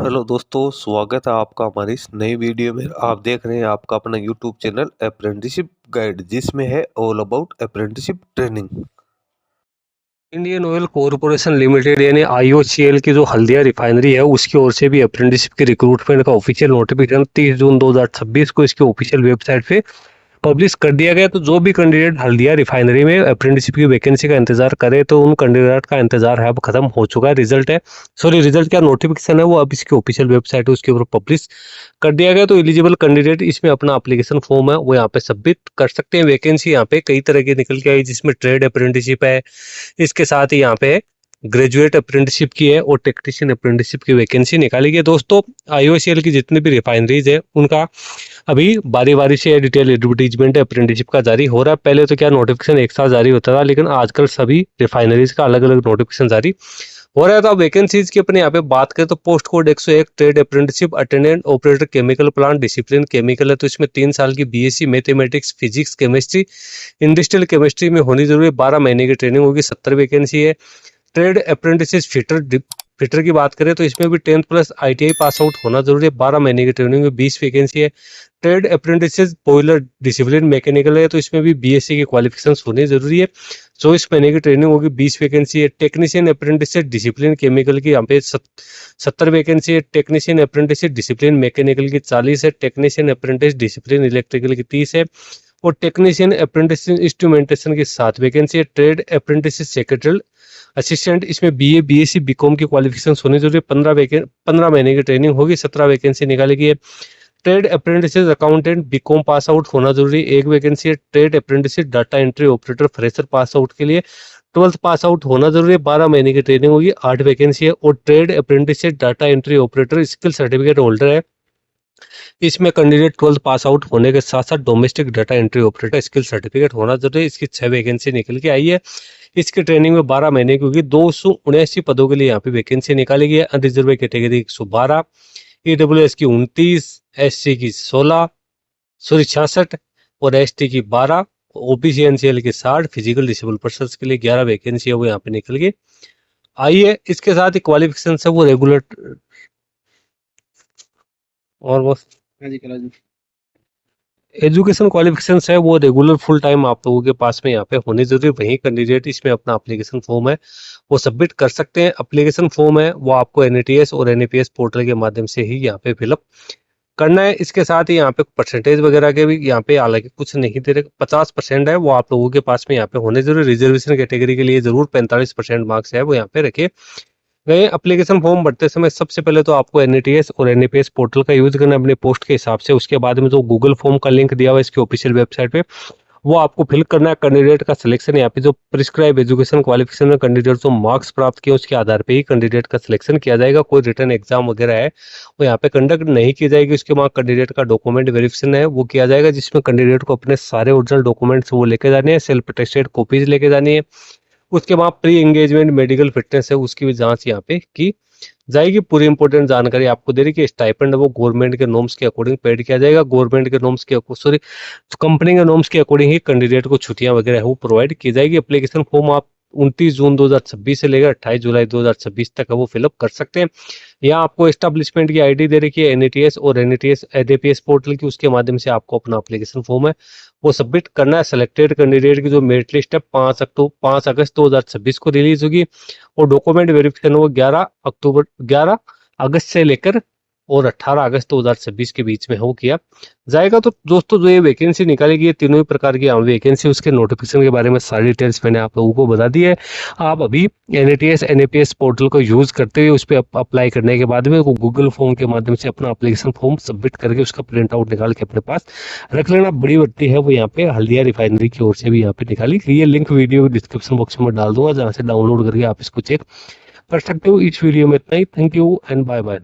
Hello दोस्तों, स्वागत है आपका हमारी इस नई वीडियो में। आप देख रहे हैं आपका अपना यूट्यूब चैनल अप्रेंटिसशिप गाइड, जिसमें है all about apprenticeship training. Indian oil corporation limited यानी आईओसीएल की जो हल्दिया रिफाइनरी है उसकी ओर से भी अप्रेंटिसशिप के रिक्रूटमेंट का ऑफिशियल नोटिफिकेशन 30 जून 2026 को इसके ऑफिशियल वेबसाइट पे पब्लिश कर दिया गया। तो जो भी कैंडिडेट हल्दिया रिफाइनरी में अप्रेंटिसशिप की वैकेंसी का इंतजार करे तो उन कैंडिडेट का इंतजार है अब खत्म हो चुका है। रिजल्ट है, सॉरी, रिजल्ट क्या नोटिफिकेशन है वो अब इसकी ऑफिशियल वेबसाइट है उसके ऊपर पब्लिश कर दिया गया। तो एलिजिबल कैंडिडेट इसमें अपना एप्लीकेशन फॉर्म है वो यहाँ पे सबमिट कर सकते हैं। वैकेंसी यहाँ पे कई तरह की निकल के आई, जिसमें ट्रेड अप्रेंटिसशिप है, इसके साथ ही यहाँ पे ग्रेजुएट अप्रेंटिसशिप की है और टेक्नीशियन अप्रेंटिसशिप की वैकेंसी निकाली गई। दोस्तों, आईओसीएल की जितनी भी रिफाइनरीज है उनका अभी बारी बारी से डिटेल एडवर्टीजमेंट अप्रेंटिसशिप का जारी हो रहा है। पहले तो क्या नोटिफिकेशन एक साथ जारी होता था, लेकिन आजकल सभी रिफाइनरीज का अलग अलग नोटिफिकेशन जारी हो रहा है। तो वैकेंसीज की अपने यहाँ पे बात करें तो post code 101 trade apprenticeship attendant operator chemical plant discipline chemical है। तो इसमें 3 साल की BSc mathematics physics chemistry industrial chemistry में होनी जरूरी है। 12 महीने की ट्रेनिंग होगी। 70 वैकेंसी है। ट्रेड अप्रेंटिस फिटर की बात करें तो इसमें भी 10th plus ITI pass out होना जरूरी है। 12 महीने की ट्रेनिंग में 20 वैकेंसी है। Trade apprentice boiler discipline mechanical है, तो इसमें भी बीएससी की क्वालिफिकेशन होनी जरूरी है। 24 महीने की ट्रेनिंग होगी। 20 वैकेंसी है। टेक्नीशियन अप्रेंटिस डिसिप्लिन केमिकल की यहाँ पे 70 वैकेंसी है। टेक्नीशियन अप्रेंटिस डिसिप्लिन मैकेनिकल की 40 है। टेक्नीशियन अप्रेंटिस डिसिप्लिन इलेक्ट्रिकल की 30 है और टेक्नीशियन अप्रेंटिस इंस्ट्रूमेंटेशन की 7 वैकेंसी है। ट्रेड अप्रेंटिस सेक्रेटरी असिस्टेंट, इसमें बीए बीएससी बीकॉम की क्वालिफिकेशन होनी जरूरी है। 15 महीने की ट्रेनिंग होगी। 17 वैकेंसी निकाली गई है। Trade apprentice accountant BCom pass out होना जरूरी है। 1 वैकेंसी है। Trade apprentice data entry operator fresher pass out के लिए 12th पास आउट होना जरूरी है। 12 महीने की ट्रेनिंग होगी। 8 वैकेंसी है और trade apprentice data entry operator skill certificate holder है। इसमें कैंडिडेट 12th पास आउट होने के साथ साथ domestic data entry operator skill certificate होना जरूरी है। इसकी 6 वैकेंसी निकल के आई है। इसकी ट्रेनिंग में 12 महीने की होगी। 279 पदों के लिए यहाँ पे वैकेंसी निकाली गई है। अनरिजर्व कैटेगरी 112, ईडब्ल्यूएस की 29, एससी की 16, सॉरी 66 और एसटी की 12, ओबीसी एनसीएल की 60, फिजिकल डिसेबल पर्सन के लिए 11 वैकेंसी है वो यहाँ पे निकल गई आई है। इसके साथ ही क्वालिफिकेशन है वो रेगुलर और वो एजुकेशन क्वालिफिकेशन है वो रेगुलर फुल टाइम आप लोगों के पास में यहाँ पे होनी जरूरी। वही कैंडिडेट इसमें अपना एप्लीकेशन फॉर्म है वो सबमिट कर सकते हैं। एप्लीकेशन फॉर्म है वो आपको एनएटीएस और एनएपीएस पोर्टल के माध्यम से ही यहाँ पे फिलअप करना है। इसके साथ ही यहाँ पे परसेंटेज वगैरह के भी यहाँ पे हालांकि कुछ नहीं दे रहे, 50% है वो आप लोगों के पास में यहाँ पे होने जरूरी। रिजर्वेशन कैटेगरी के लिए जरूर 45% मार्क्स है वो यहाँ पे रखे गए। एप्लीकेशन फॉर्म भरते समय सबसे पहले तो आपको एनएटीएस और एनएपीएस पोर्टल का यूज करना है अपने पोस्ट के हिसाब से। उसके बाद में जो गूगल फॉर्म का लिंक दिया हुआ है इसकी ऑफिशियल वेबसाइट पे वो आपको फिल करना है। कैंडिडेट का सिलेक्शन यहाँ पे जो प्रिस्क्राइब एजुकेशन क्वालिफिकेशन में कैंडिडेट जो मार्क्स प्राप्त किए उसके आधार पे ही कैंडिडेट का सिलेक्शन किया जाएगा। कोई रिटर्न एग्जाम वगैरह है वो यहाँ पे कंडक्ट नहीं की जाएगी। उसके बाद कैंडिडेट का डॉक्यूमेंट वेरिफिकेशन है वो किया जाएगा, जिसमें कैंडिडेट को अपने सारे ओरिजिनल डॉक्यूमेंट्स वो लेके जाने हैं। सेल्फ अटेस्टेड कॉपीज लेके जानी है। उसके बाद प्री एंगेजमेंट मेडिकल फिटनेस है उसकी भी जांच यहाँ पे की जाएगी। पूरी इंपॉर्टेंट जानकारी आपको दे रही कि स्टाइपेंड वो गवर्नमेंट के नॉर्म्स के अकॉर्डिंग पेड किया जाएगा। गवर्नमेंट के नॉर्म्स के सॉरी कंपनी के नॉर्म्स के अकॉर्डिंग ही कैंडिडेट को छुट्टियां वगैरह है वो प्रोवाइड की जाएगी। एप्लीकेशन फॉर्म आप 29 जून 2026 से लेकर 28 जुलाई 2026 तक है वो फिलअप कर सकते हैं। यहाँ आपको एस्टेब्लिशमेंट की आईडी दे रखी है एनएटीएस और एनएपीएस पोर्टल की, उसके माध्यम से आपको अपना एप्लीकेशन फॉर्म है वो सबमिट करना है। सिलेक्टेड कैंडिडेट की जो मेरिट लिस्ट है 5 अगस्त 2026 को रिलीज होगी और डॉक्यूमेंट वेरिफिकेशन वो 11 अगस्त से लेकर और 18 अगस्त 2026 के बीच में हो किया जाएगा। तो दोस्तों, जो ये वैकेंसी निकालेगी ये तीनों ही प्रकार की वैकेंसी उसके नोटिफिकेशन के बारे में सारी डिटेल्स मैंने आप लोगों को बता दी है। आप अभी एनएटीएस एनएपीएस पोर्टल को यूज करते हुए उस पर अप्लाई करने के बाद में गूगल फॉर्म के माध्यम से अपना एप्लीकेशन फॉर्म सबमिट करके उसका प्रिंट आउट निकाल के अपने पास रख लेना। बड़ी बढ़ती है वो यहाँ पे हल्दिया रिफाइनरी की ओर से भी यहाँ पे निकाली। ये लिंक वीडियो डिस्क्रिप्शन बॉक्स में डाल दूंगा, जहाँ से डाउनलोड करके आप इसको चेक कर सकते हो। इस वीडियो में इतना ही। Thank you and bye bye.